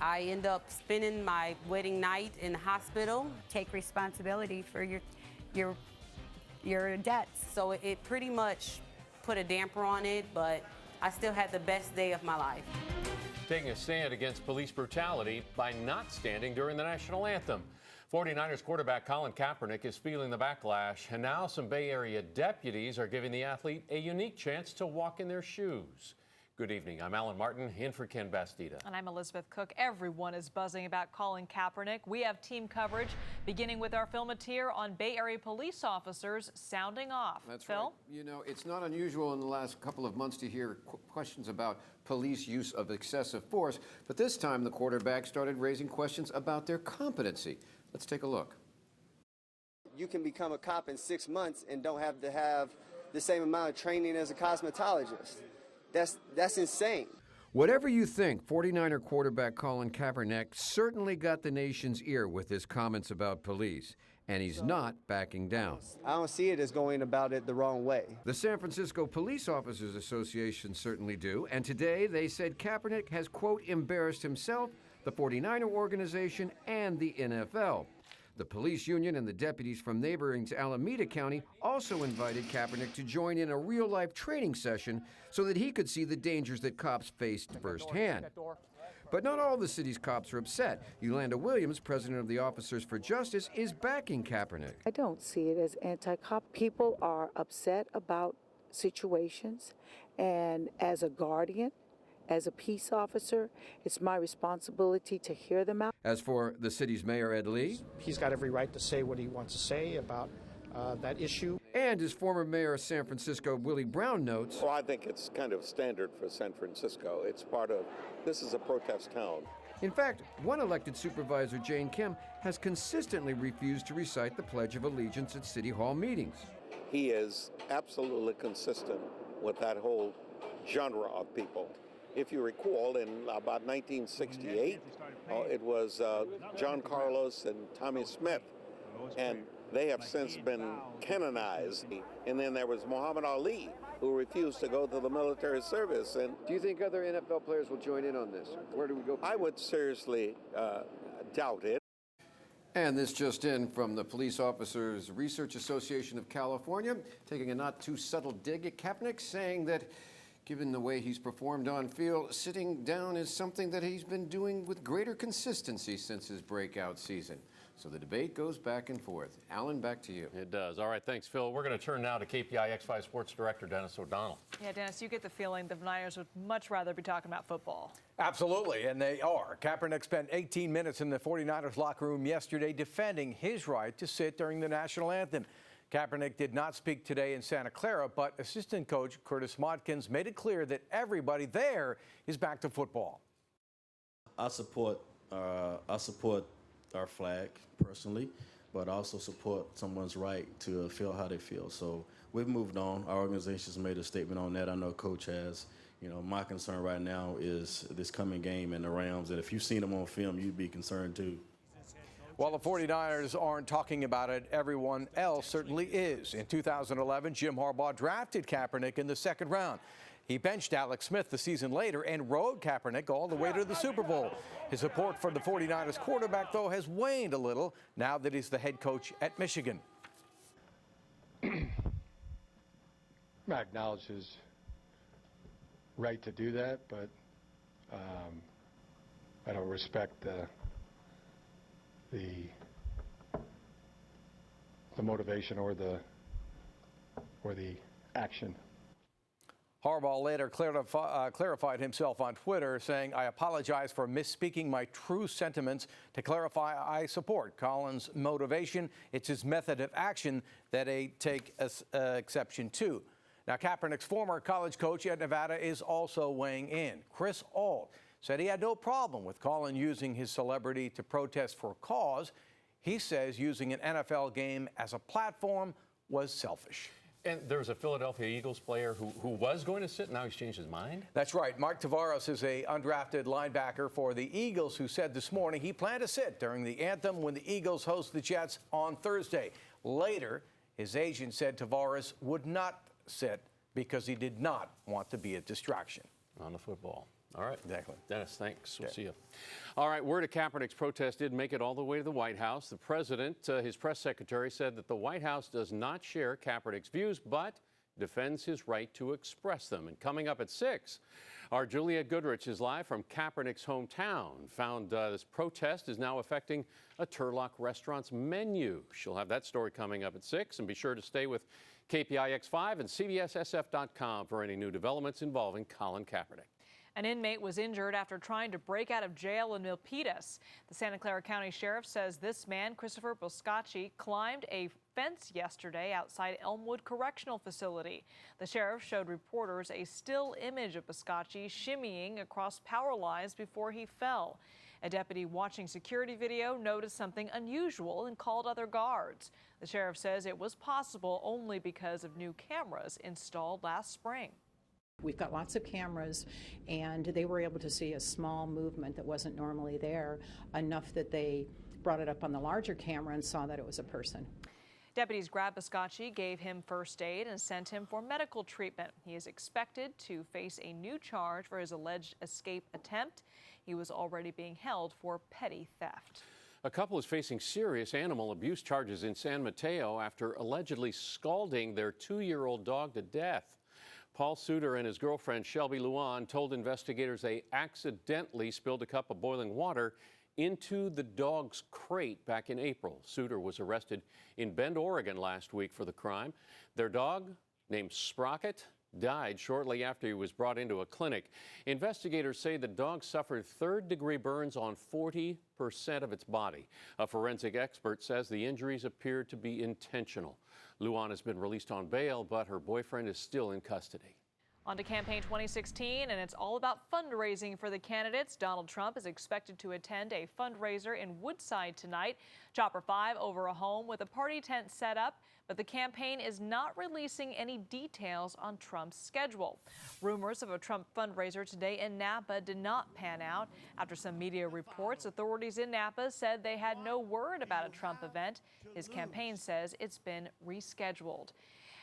I end up spending my wedding night in the hospital. Take responsibility for your debts. So it pretty much put a damper on it, but I still had the best day of my life. Taking a stand against police brutality by not standing during the national anthem. 49ers quarterback Colin Kaepernick is feeling the backlash, and now some Bay Area deputies are giving the athlete a unique chance to walk in their shoes. Good evening. I'm Alan Martin, in for Ken Bastida. And I'm Elizabeth Cook. Everyone is buzzing about Colin Kaepernick. We have team coverage, beginning with our filmateer on Bay Area police officers sounding off. That's Phil? right. You know, it's not unusual in the last couple of months to hear questions about police use of excessive force, but this time the quarterback started raising questions about their competency. Let's take a look. You can become a cop in 6 months and don't have to have the same amount of training as a cosmetologist. That's insane. Whatever you think, 49er quarterback Colin Kaepernick certainly got the nation's ear with his comments about police, and he's not backing down. I don't see it as going about it the wrong way. The San Francisco Police Officers Association certainly do, and today they said Kaepernick has, quote, embarrassed himself, the 49er organization, and the NFL. The police union and the deputies from neighboring Alameda County also invited Kaepernick to join in a real-life training session so that he could see the dangers that cops faced firsthand. But not all the city's cops are upset. Yolanda Williams, president of the Officers for Justice, is backing Kaepernick. I don't see it as anti-cop. People are upset about situations, and as a guardian, as a peace officer, it's my responsibility to hear them out. As for the city's mayor, Ed Lee, he's got every right to say what he wants to say about that issue. And his former mayor of San Francisco, Willie Brown, notes, Well, I think it's kind of standard for San Francisco. It's part of, this is a protest town. In fact, one elected supervisor, Jane Kim, has consistently refused to recite the Pledge of Allegiance at City Hall meetings. He is absolutely consistent with that whole genre of people. If you recall, in about 1968, it was John Carlos and Tommy Smith, and they have since been canonized. And then there was Muhammad Ali, who refused to go to the military service. And do you think other NFL players will join in on this? Where do we go? I would seriously doubt it. And this just in from the Police Officers Research Association of California, taking a not too subtle dig at Kaepernick, saying that given the way he's performed on field, sitting down is something that he's been doing with greater consistency since his breakout season. So the debate goes back and forth. Alan, back to you. It does. All right, thanks, Phil. We're going to turn now to KPI X5 Sports Director Dennis O'Donnell. Yeah, Dennis, you get the feeling the Niners would much rather be talking about football. Absolutely, and they are. Kaepernick spent 18 minutes in the 49ers locker room yesterday defending his right to sit during the national anthem. Kaepernick did not speak today in Santa Clara, but assistant coach Curtis Modkins made it clear that everybody there is back to football. I support our flag personally, but I also support someone's right to feel how they feel. So we've moved on. Our organization's made a statement on that. I know Coach has. You know, my concern right now is this coming game and the Rams, and if you've seen them on film, you'd be concerned too. While the 49ers aren't talking about it, everyone else certainly is. In 2011, Jim Harbaugh drafted Kaepernick in the second round. He benched Alex Smith the season later and rode Kaepernick all the way to the Super Bowl. His support for the 49ers quarterback, though, has waned a little now that he's the head coach at Michigan. I acknowledge his right to do that, but I don't respect the motivation or the action. Harbaugh later clarified himself on Twitter, saying, "I apologize for misspeaking my true sentiments. To clarify, I support Colin's motivation. It's his method of action that I take exception to." Now, Kaepernick's former college coach at Nevada is also weighing in. Chris Ault said he had no problem with Colin using his celebrity to protest for a cause. He says using an NFL game as a platform was selfish. And there's a Philadelphia Eagles player who was going to sit, now he's changed his mind? That's right. Mark Tavares is a undrafted linebacker for the Eagles who said this morning he planned to sit during the anthem when the Eagles host the Jets on Thursday. Later, his agent said Tavares would not sit because he did not want to be a distraction. On the football. All right. Exactly. Dennis, thanks. We'll see you. All right. Word of Kaepernick's protest did make it all the way to the White House. The president, his press secretary, said that the White House does not share Kaepernick's views, but defends his right to express them. And coming up at 6, our Juliette Goodrich is live from Kaepernick's hometown. Found this protest is now affecting a Turlock restaurant's menu. She'll have that story coming up at 6. And be sure to stay with KPIX5 and CBSSF.com for any new developments involving Colin Kaepernick. An inmate was injured after trying to break out of jail in Milpitas. The Santa Clara County Sheriff says this man, Christopher Boscacci, climbed a fence yesterday outside Elmwood Correctional Facility. The sheriff showed reporters a still image of Boscacci shimmying across power lines before he fell. A deputy watching security video noticed something unusual and called other guards. The sheriff says it was possible only because of new cameras installed last spring. We've got lots of cameras, and they were able to see a small movement that wasn't normally there, enough that they brought it up on the larger camera and saw that it was a person. Deputies grabbed Boscacci, gave him first aid, and sent him for medical treatment. He is expected to face a new charge for his alleged escape attempt. He was already being held for petty theft. A couple is facing serious animal abuse charges in San Mateo after allegedly scalding their 2-year-old dog to death. Paul Suter and his girlfriend Shelby Luan told investigators they accidentally spilled a cup of boiling water into the dog's crate back in April. Suter was arrested in Bend, Oregon last week for the crime. Their dog, named Sprocket, died shortly after he was brought into a clinic. Investigators say the dog suffered third-degree burns on 40% of its body. A forensic expert says the injuries appeared to be intentional. Luan has been released on bail, but her boyfriend is still in custody. On to campaign 2016, and it's all about fundraising for the candidates. Donald Trump is expected to attend a fundraiser in Woodside tonight. Chopper 5 over a home with a party tent set up, but the campaign is not releasing any details on Trump's schedule. Rumors of a Trump fundraiser today in Napa did not pan out. After some media reports, authorities in Napa said they had no word about a Trump event. His campaign says it's been rescheduled.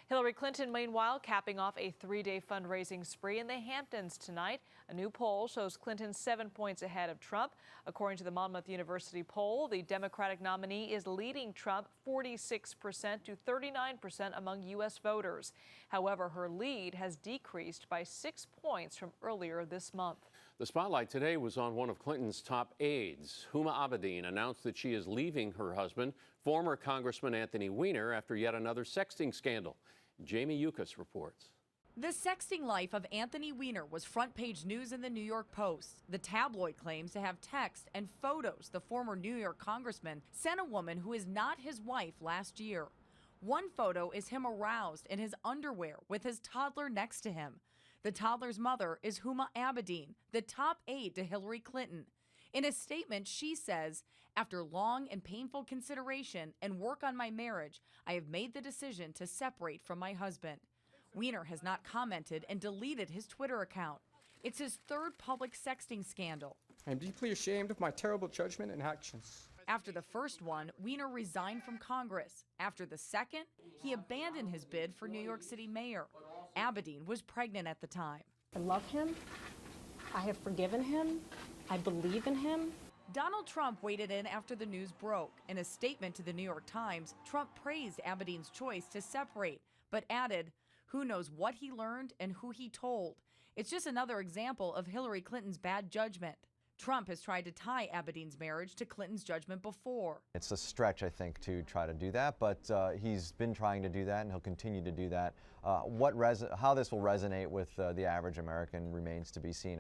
Hillary Clinton, meanwhile, capping off a 3-day fundraising spree in the Hamptons tonight. A new poll shows Clinton 7 points ahead of Trump. According to the Monmouth University poll, the Democratic nominee is leading Trump 46% to 39% among U.S. voters. However, her lead has decreased by 6 points from earlier this month. The spotlight today was on one of Clinton's top aides. Huma Abedin announced that she is leaving her husband, former Congressman Anthony Weiner, after yet another sexting scandal. Jamie Yukas reports. The sexting life of Anthony Weiner was front-page news in the New York Post. The tabloid claims to have text and photos the former New York congressman sent a woman who is not his wife last year. One photo is him aroused in his underwear with his toddler next to him. The toddler's mother is Huma Abedin, the top aide to Hillary Clinton. In a statement, she says, "After long and painful consideration and work on my marriage, I have made the decision to separate from my husband." Weiner has not commented and deleted his Twitter account. It's his third public sexting scandal. I am deeply ashamed of my terrible judgment and actions. After the first one, Weiner resigned from Congress. After the second, he abandoned his bid for New York City mayor. Abedin was pregnant at the time. I love him. I have forgiven him. I believe in him. Donald Trump waded in after the news broke. In a statement to the New York Times, Trump praised Abedin's choice to separate, but added, "Who knows what he learned and who he told. It's just another example of Hillary Clinton's bad judgment." Trump has tried to tie Abedin's marriage to Clinton's judgment before. It's a stretch, I think, to try to do that, but he's been trying to do that, and he'll continue to do that. How this will resonate with the average American remains to be seen.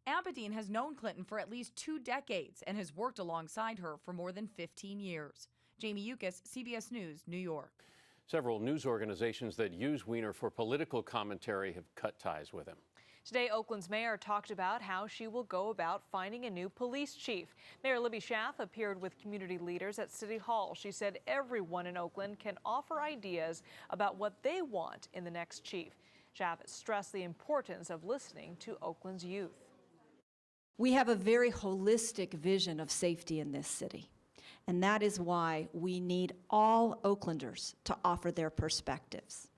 Abedin has known Clinton for at least 2 decades and has worked alongside her for more than 15 years. Jamie Yukas, CBS News, New York. Several news organizations that use Weiner for political commentary have cut ties with him. Today, Oakland's mayor talked about how she will go about finding a new police chief. Mayor Libby Schaaf appeared with community leaders at City Hall. She said everyone in Oakland can offer ideas about what they want in the next chief. Schaaf stressed the importance of listening to Oakland's youth. We have a very holistic vision of safety in this city, and that is why we need all Oaklanders to offer their perspectives.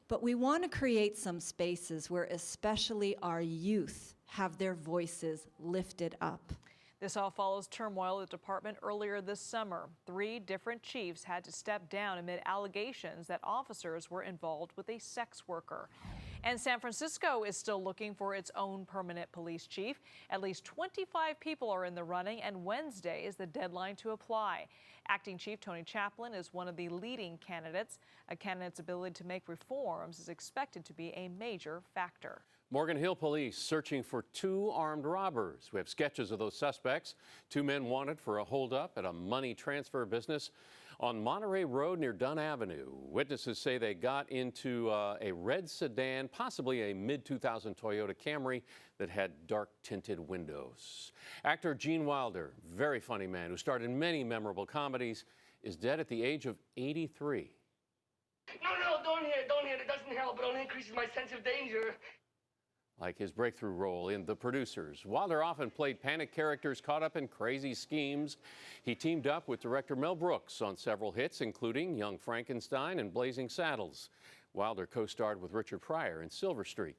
But we want to create some spaces where especially our youth have their voices lifted up. This all follows turmoil at the department earlier this summer. 3 different chiefs had to step down amid allegations that officers were involved with a sex worker. And San Francisco is still looking for its own permanent police chief. At least 25 people are in the running, and Wednesday is the deadline to apply. Acting Chief Tony Chaplin is one of the leading candidates. A candidate's ability to make reforms is expected to be a major factor. Morgan Hill police searching for 2 armed robbers. We have sketches of those suspects. 2 men wanted for a holdup at a money transfer business on Monterey Road near Dunn Avenue. Witnesses say they got into a red sedan, possibly a mid-2000 Toyota Camry that had dark tinted windows. Actor Gene Wilder, very funny man who starred in many memorable comedies, is dead at the age of 83. No, don't hit it. It doesn't help. It only increases my sense of danger. Like his breakthrough role in The Producers. Wilder often played panic characters caught up in crazy schemes. He teamed up with director Mel Brooks on several hits, including Young Frankenstein and Blazing Saddles. Wilder co-starred with Richard Pryor in Silver Streak.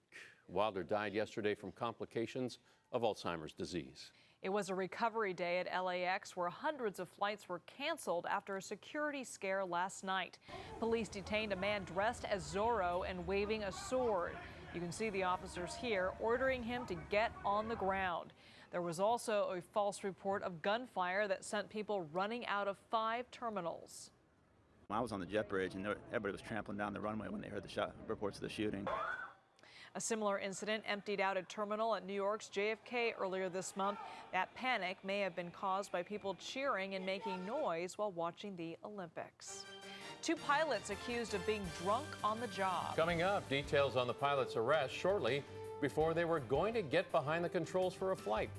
Wilder died yesterday from complications of Alzheimer's disease. It was a recovery day at LAX where hundreds of flights were canceled after a security scare last night. Police detained a man dressed as Zorro and waving a sword. You can see the officers here ordering him to get on the ground. There was also a false report of gunfire that sent people running out of 5 terminals. I was on the jet bridge and everybody was trampling down the runway when they heard the reports of the shooting. A similar incident emptied out a terminal at New York's JFK earlier this month. That panic may have been caused by people cheering and making noise while watching the Olympics. 2 pilots accused of being drunk on the job. Coming up, details on the pilot's arrest shortly before they were going to get behind the controls for a flight.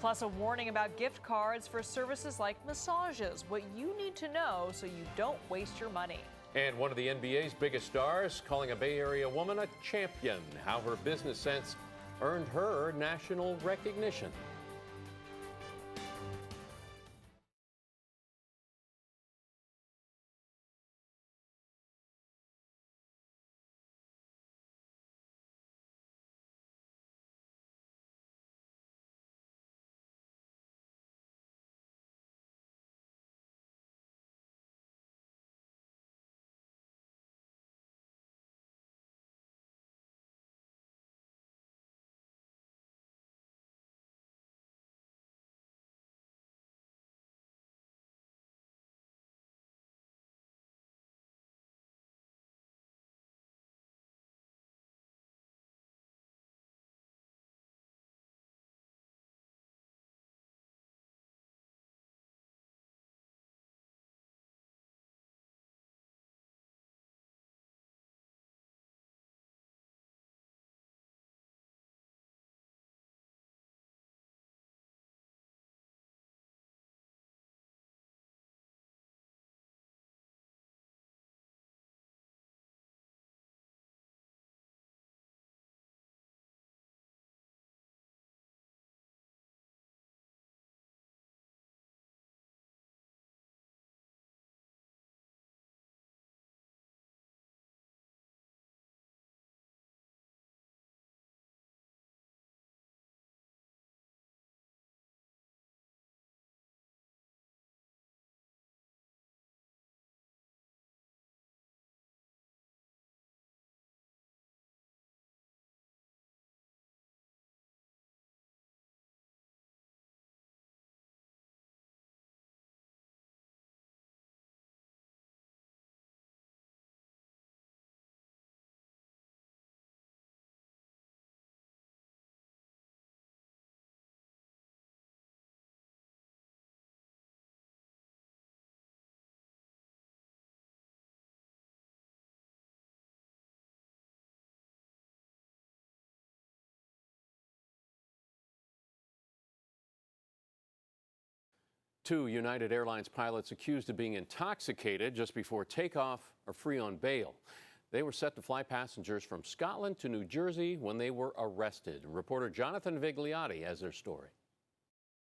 Plus a warning about gift cards for services like massages, what you need to know so you don't waste your money. And one of the NBA's biggest stars calling a Bay Area woman a champion, how her business sense earned her national recognition. Two United Airlines pilots accused of being intoxicated just before takeoff are free on bail. They were set to fly passengers from Scotland to New Jersey when they were arrested. Reporter Jonathan Vigliotti has their story.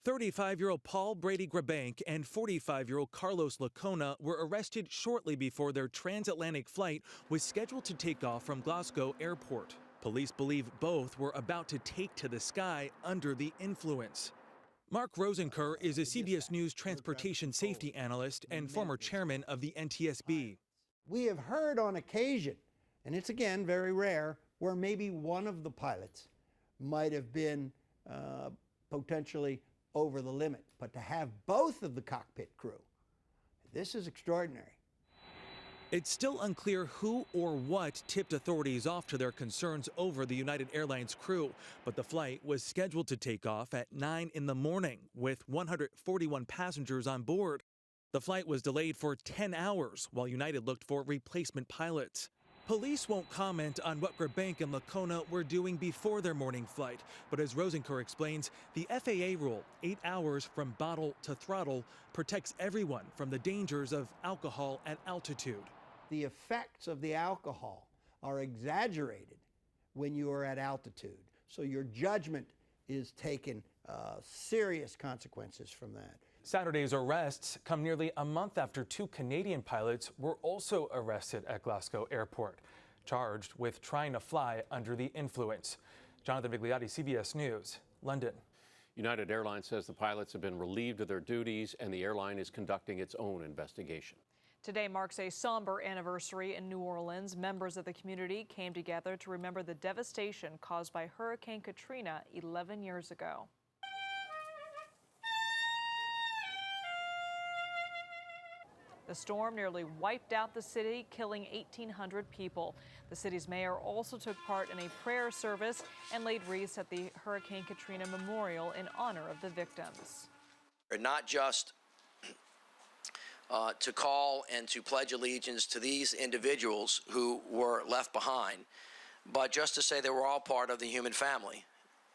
35-year-old Paul Brady Grabank and 45-year-old Carlos Lacona were arrested shortly before their transatlantic flight was scheduled to take off from Glasgow Airport. Police believe both were about to take to the sky under the influence. Mark Rosenker is a CBS News transportation safety analyst and former chairman of the NTSB. We have heard on occasion, and it's again very rare, where maybe one of the pilots might have been potentially over the limit. But to have both of the cockpit crew, this is extraordinary. It's still unclear who or what tipped authorities off to their concerns over the United Airlines crew, but the flight was scheduled to take off at 9 in the morning with 141 passengers on board. The flight was delayed for 10 hours while United looked for replacement pilots. Police won't comment on what Grabank and Lacona were doing before their morning flight, but as Rosenker explains, the FAA rule, 8 hours from bottle to throttle, protects everyone from the dangers of alcohol at altitude. The effects of the alcohol are exaggerated when you are at altitude, so your judgment is taken serious consequences from that. Saturday's arrests come nearly a month after 2 Canadian pilots were also arrested at Glasgow Airport, charged with trying to fly under the influence. Jonathan Vigliotti, CBS News, London. United Airlines says the pilots have been relieved of their duties and the airline is conducting its own investigation. Today marks a somber anniversary in New Orleans. Members of the community came together to remember the devastation caused by Hurricane Katrina 11 years ago. The storm nearly wiped out the city, killing 1,800 people. The city's mayor also took part in a prayer service and laid wreaths at the Hurricane Katrina Memorial in honor of the victims. Not just to call and to pledge allegiance to these individuals who were left behind, but just to say they were all part of the human family,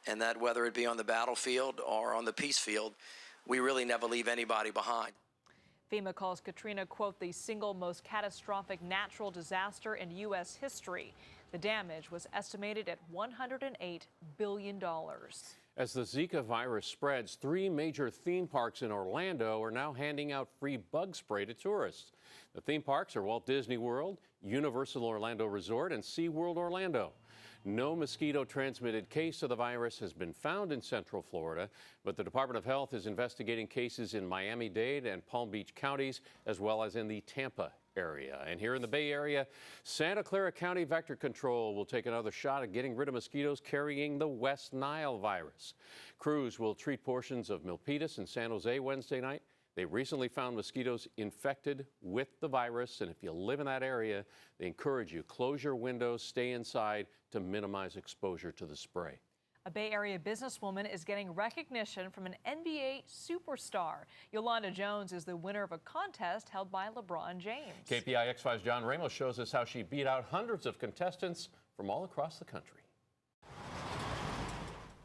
and that whether it be on the battlefield or on the peace field, we really never leave anybody behind. FEMA calls Katrina, quote, the single most catastrophic natural disaster in U.S. history. The damage was estimated at $108 billion. As the Zika virus spreads, 3 major theme parks in Orlando are now handing out free bug spray to tourists. The theme parks are Walt Disney World, Universal Orlando Resort, and SeaWorld Orlando. No mosquito-transmitted case of the virus has been found in Central Florida, but the Department of Health is investigating cases in Miami-Dade and Palm Beach counties, as well as in the Tampa area. And here in the Bay Area, Santa Clara County Vector Control will take another shot at getting rid of mosquitoes carrying the West Nile virus. Crews will treat portions of Milpitas and San Jose Wednesday night. They recently found mosquitoes infected with the virus, and if you live in that area, they encourage you close your windows, stay inside to minimize exposure to the spray. A Bay Area businesswoman is getting recognition from an NBA superstar. Yolanda Jones is the winner of a contest held by LeBron James. KPI X5's John Ramos shows us how she beat out hundreds of contestants from all across the country.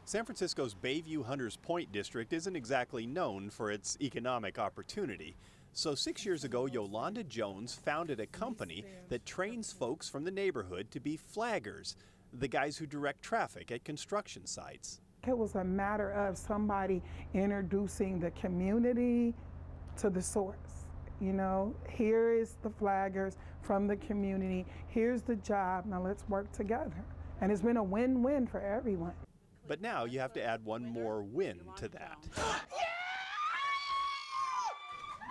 San Francisco's Bayview Hunters Point district isn't exactly known for its economic opportunity. So 6 years ago, Yolanda Jones founded a company that trains folks from the neighborhood to be flaggers, the guys who direct traffic at construction sites. It was a matter of somebody introducing the community to the source. You know, here is the flaggers from the community, here's the job, now let's work together. And it's been a win-win for everyone. But now you have to add one more win to that.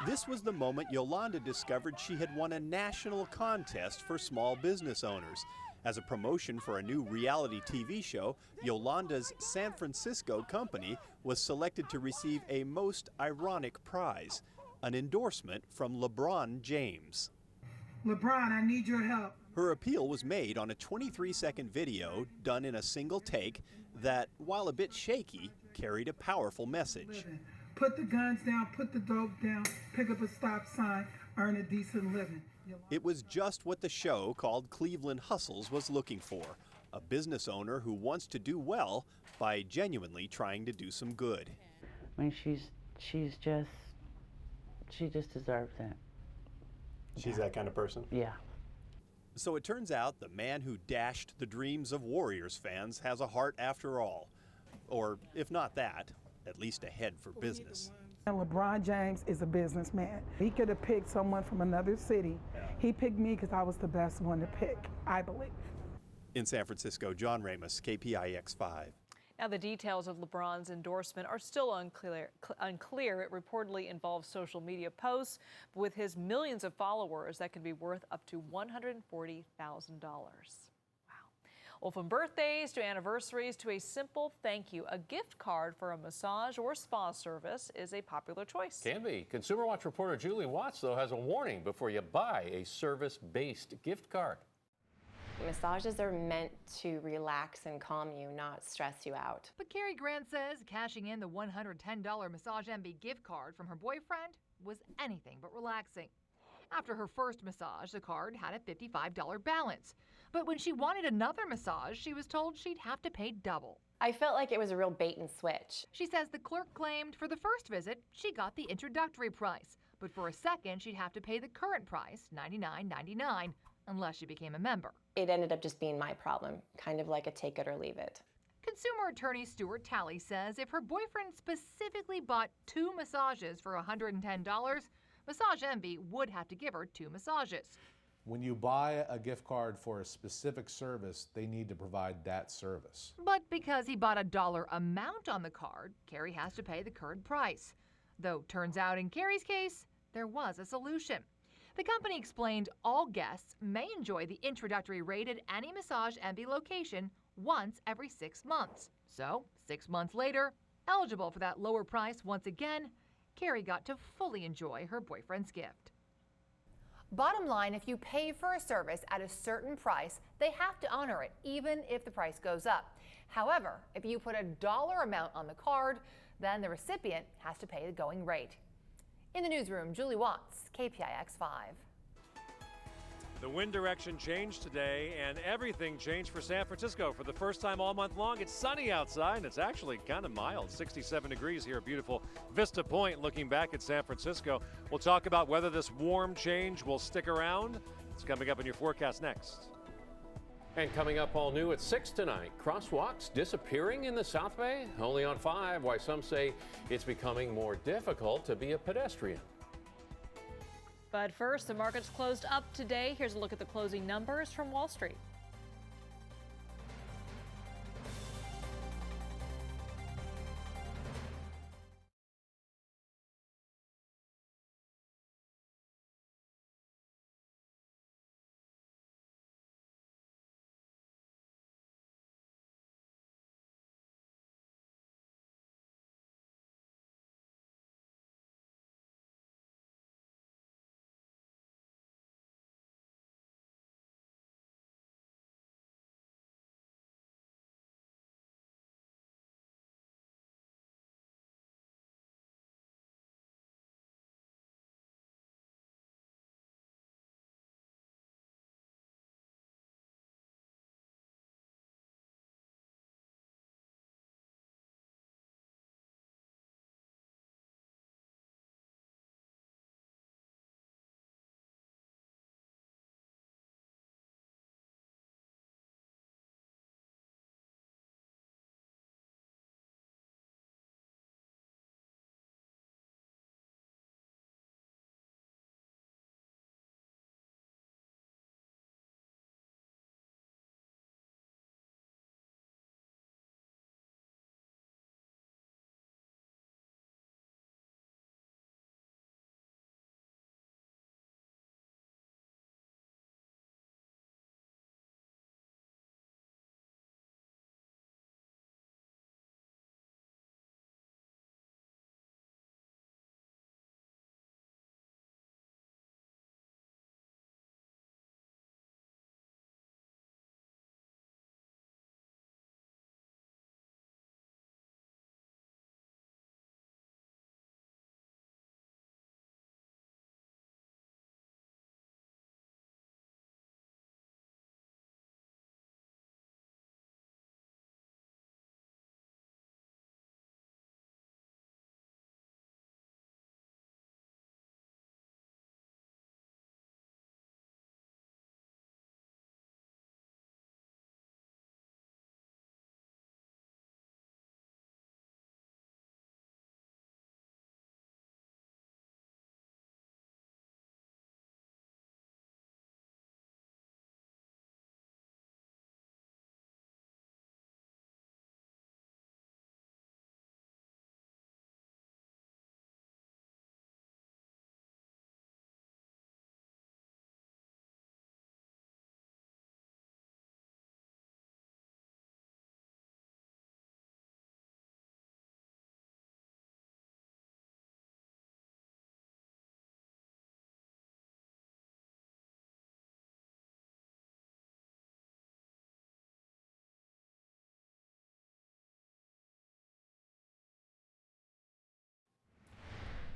This was the moment Yolanda discovered she had won a national contest for small business owners. As a promotion for a new reality TV show, Yolanda's San Francisco company was selected to receive a most ironic prize, an endorsement from LeBron James. LeBron, I need your help. Her appeal was made on a 23-second video done in a single take that, while a bit shaky, carried a powerful message. Put the guns down, put the dope down, pick up a stop sign, earn a decent living. It was just what the show called Cleveland Hustles was looking for, a business owner who wants to do well by genuinely trying to do some good. I mean, she just deserves that. She's that kind of person? Yeah. So it turns out the man who dashed the dreams of Warriors fans has a heart after all. Or if not that, at least a head for business. And LeBron James is a businessman. He could have picked someone from another city. He picked me because I was the best one to pick, I believe. In San Francisco, John Ramos, KPIX 5. Now, the details of LeBron's endorsement are still unclear. It reportedly involves social media posts, but with his millions of followers, that could be worth up to $140,000. Well, from birthdays to anniversaries to a simple thank you, a gift card for a massage or spa service is a popular choice. Can be. Consumer Watch reporter Julie Watts, though, has a warning before you buy a service-based gift card. Massages are meant to relax and calm you, not stress you out. But Carrie Grant says cashing in the $110 Massage MB gift card from her boyfriend was anything but relaxing. After her first massage, the card had a $55 balance. But when she wanted another massage, she was told she'd have to pay double. I felt like it was a real bait and switch. She says the clerk claimed for the first visit, she got the introductory price. But for a second, she'd have to pay the current price, $99.99, unless she became a member. It ended up just being my problem, kind of like a take it or leave it. Consumer attorney Stuart Talley says if her boyfriend specifically bought 2 massages for $110, Massage Envy would have to give her 2 massages. When you buy a gift card for a specific service, they need to provide that service. But because he bought a dollar amount on the card, Carrie has to pay the current price. Though turns out in Carrie's case, there was a solution. The company explained all guests may enjoy the introductory rate at any Massage Envy location once every 6 months. So, 6 months later, eligible for that lower price once again, Carrie got to fully enjoy her boyfriend's gift. Bottom line, if you pay for a service at a certain price, they have to honor it, even if the price goes up. However, if you put a dollar amount on the card, then the recipient has to pay the going rate. In the newsroom, Julie Watts, KPIX 5. The wind direction changed today, and everything changed for San Francisco. For the first time all month long, it's sunny outside, and it's actually kind of mild. 67 degrees here at beautiful Vista Point, looking back at San Francisco. We'll talk about whether this warm change will stick around. It's coming up in your forecast next. And coming up all new at 6 tonight, crosswalks disappearing in the South Bay? Only on 5, why some say it's becoming more difficult to be a pedestrian. But first, the markets closed up today. Here's a look at the closing numbers from Wall Street.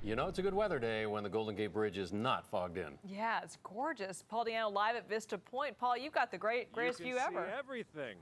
You know, it's a good weather day when the Golden Gate Bridge is not fogged in. Yeah, it's gorgeous. Paul Diano live at Vista Point. Paul, you've got the greatest view ever. You can see everything.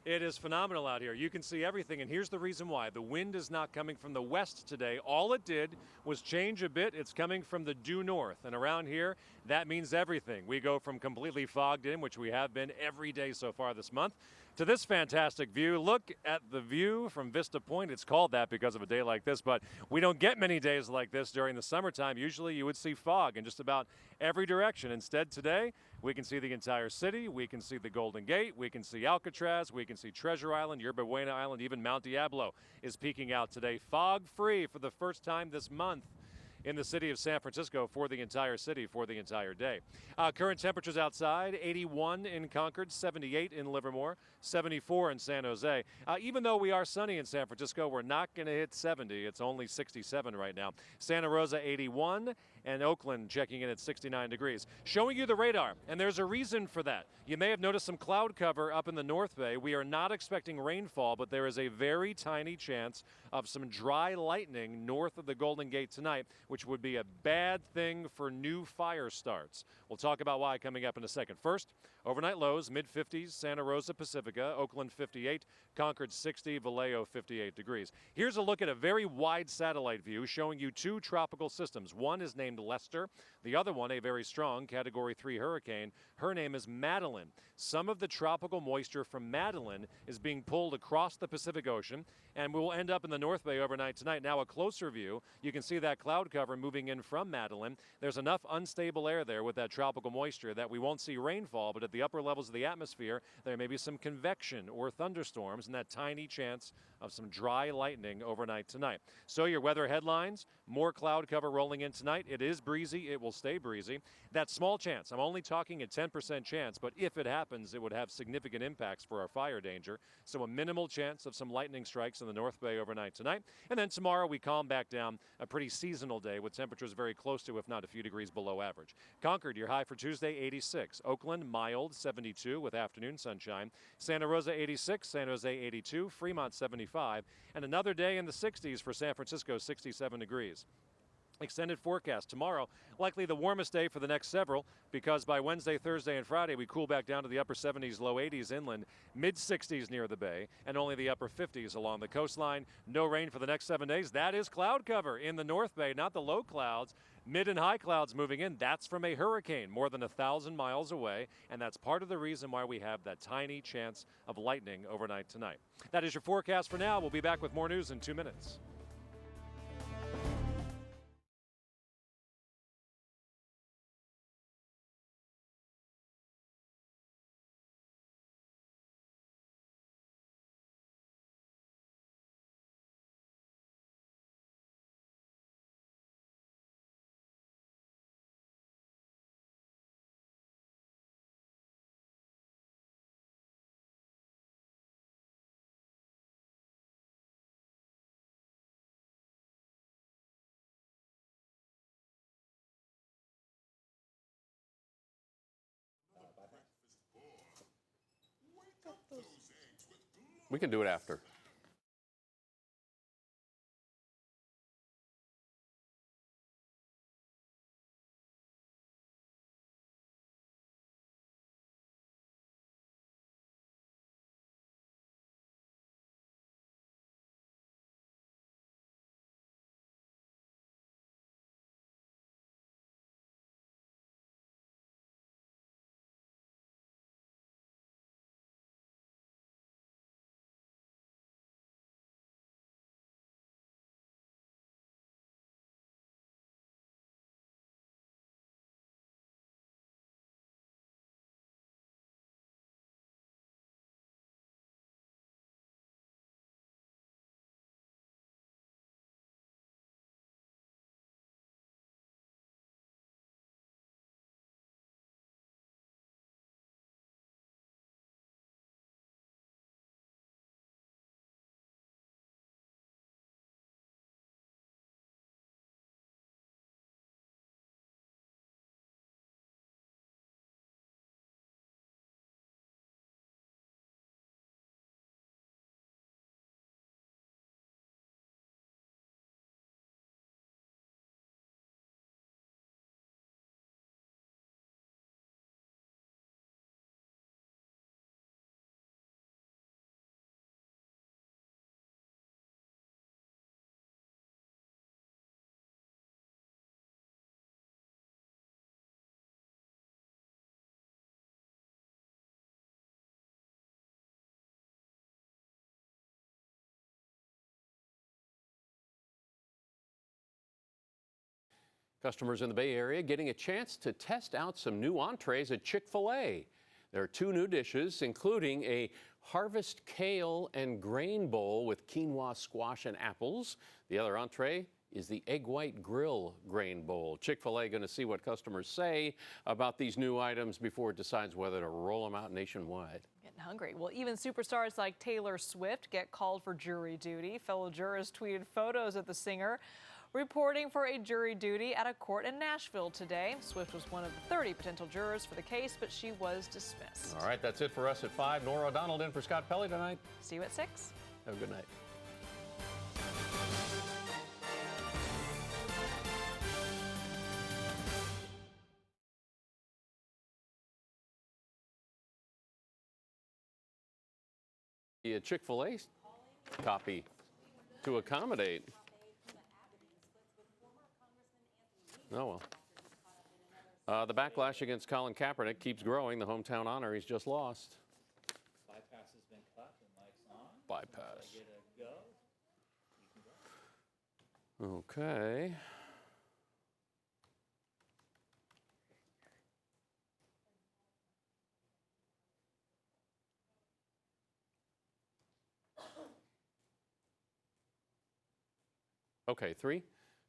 It is phenomenal out here. You can see everything, and here's the reason why. The wind is not coming from the west today. All it did was change a bit. It's coming from the due north, and around here, that means everything. We go from completely fogged in, which we have been every day so far this month, to this fantastic view. Look at the view from Vista Point. It's called that because of a day like this, but we don't get many days like this during the summertime. Usually you would see fog in just about every direction. Instead, today, we can see the entire city. We can see the Golden Gate. We can see Alcatraz. We can see Treasure Island, Yerba Buena Island, even Mount Diablo is peeking out today. Fog-free for the first time this month in the city of San Francisco for the entire city for the entire day. Current temperatures outside, 81 in Concord, 78 in Livermore, 74 in San Jose. Even though we are sunny in San Francisco, we're not going to hit 70. It's only 67 right now. Santa Rosa, 81, and Oakland checking in at 69 degrees. Showing you the radar, and there's a reason for that. You may have noticed some cloud cover up in the North Bay. We are not expecting rainfall, but there is a very tiny chance of some dry lightning north of the Golden Gate tonight, which would be a bad thing for new fire starts. We'll talk about why coming up in a second. First, overnight lows, mid-50s, Santa Rosa, Pacifica, Oakland 58, Concord 60, Vallejo 58 degrees. Here's a look at a very wide satellite view showing you two tropical systems. One is named Lester, the other one a very strong Category 3 hurricane. Her name is Madeline. Some of the tropical moisture from Madeline is being pulled across the Pacific Ocean, and we will end up in the North Bay overnight tonight. Now a closer view, you can see that cloud cover moving in from Madeline. There's enough unstable air there with that tropical moisture that we won't see rainfall, but at the upper levels of the atmosphere, there may be some convection or thunderstorms and that tiny chance of some dry lightning overnight tonight. So your weather headlines, more cloud cover rolling in tonight. It is breezy. It will stay breezy. That small chance, I'm only talking a 10% chance, but if it happens, it would have significant impacts for our fire danger. So a minimal chance of some lightning strikes in the North Bay overnight tonight. And then tomorrow we calm back down, a pretty seasonal day with temperatures very close to, if not a few degrees below average. Concord, your high for Tuesday, 86. Oakland, mild, 72 with afternoon sunshine. Santa Rosa, 86. San Jose, 82. Fremont, 75. And another day in the 60s for San Francisco, 67 degrees. Extended forecast tomorrow, likely the warmest day for the next several, because by Wednesday, Thursday, and Friday we cool back down to the upper 70s, low 80s inland, mid 60s near the bay, and only the upper 50s along the coastline. No rain for the next 7 days. That is cloud cover in the North Bay, not the low clouds. Mid and high clouds moving in. That's from a hurricane more than 1,000 miles away, and that's part of the reason why we have that tiny chance of lightning overnight tonight. That is your forecast for now. We'll be back with more news in 2 minutes. We can do it after. Customers in the Bay Area getting a chance to test out some new entrees at Chick-fil-A. There are 2 new dishes, including a harvest kale and grain bowl with quinoa, squash, and apples. The other entree is the egg white grill grain bowl. Chick-fil-A going to see what customers say about these new items before it decides whether to roll them out nationwide. Getting hungry. Well, even superstars like Taylor Swift get called for jury duty. Fellow jurors tweeted photos of the singer reporting for a jury duty at a court in Nashville today. Swift was one of the 30 potential jurors for the case, but she was dismissed. All right, that's it for us at 5. Nora O'Donnell in for Scott Pelley tonight. See you at 6. Have a good night. The Chick-fil-A copy to accommodate. Oh, well. The backlash against Colin Kaepernick keeps growing. The hometown honor he's just lost. Bypass has been cut. The mic's on. Bypass. Get a go. You can go. Okay. Okay, 3,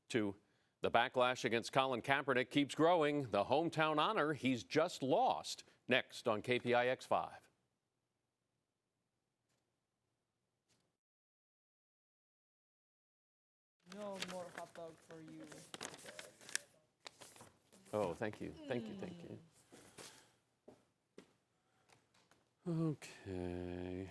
2. The backlash against Colin Kaepernick keeps growing. The hometown honor he's just lost. Next on KPIX 5. No more hot dog for you. Oh, thank you. Thank you. Thank you. Okay.